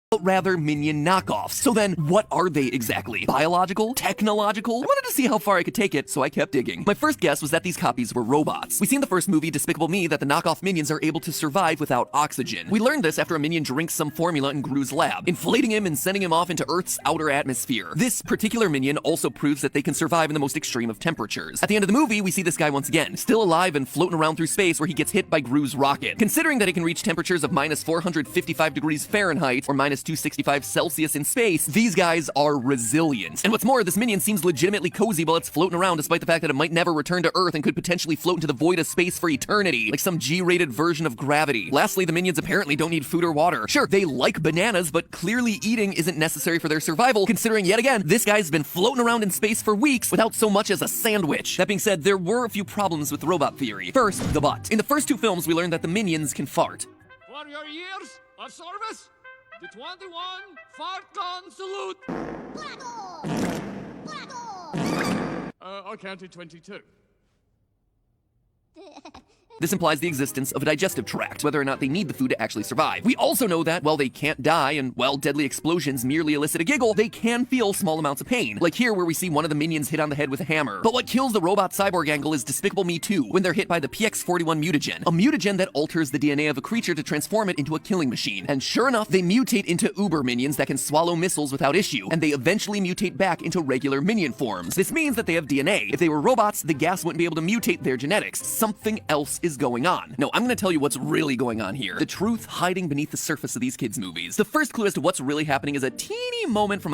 but rather minion knockoffs. So then, what are they exactly? Biological? Technological? I wanted to see how far I could take it, so I kept digging. My first guess was that these copies were robots. We see in the first movie, Despicable Me, that the knockoff minions are able to survive without oxygen. We learned this after a minion drinks some formula in Gru's lab, inflating him and sending him off into Earth's outer atmosphere. This particular minion also proves that they can survive in the most extreme of temperatures. At the end of the movie, we see this guy once again, still alive and floating around through space where he gets hit by Gru's rocket. Considering that it can reach temperatures of minus 455 degrees Fahrenheit or minus 265 Celsius in space, these guys are resilient. And what's more, this minion seems legitimately cozy while it's floating around, despite the fact that it might never return to Earth and could potentially float into the void of space for eternity, like some G-rated version of Gravity. Lastly, the minions apparently don't need food or water. Sure, they like bananas, but clearly eating isn't necessary for their survival, considering yet again, this guy's been floating around in space for weeks without so much as a sandwich. That being said, there were a few problems with the robot theory. First, the butt. In the first two films, we learned that the minions can fart. For your years of service, the 21 fart gun salute. Bravo! Bravo! I counted 22. This implies the existence of a digestive tract, whether or not they need the food to actually survive. We also know that while they can't die and while deadly explosions merely elicit a giggle, they can feel small amounts of pain, like here where we see one of the minions hit on the head with a hammer. But what kills the robot cyborg angle is Despicable Me 2, when they're hit by the PX-41 mutagen, a mutagen that alters the DNA of a creature to transform it into a killing machine. And sure enough, they mutate into uber minions that can swallow missiles without issue, and they eventually mutate back into regular minion forms. This means that they have DNA. If they were robots, the gas wouldn't be able to mutate their genetics. Something else is going on. No, I'm gonna tell you what's really going on here. The truth hiding beneath the surface of these kids' movies. The first clue as to what's really happening is a teeny moment from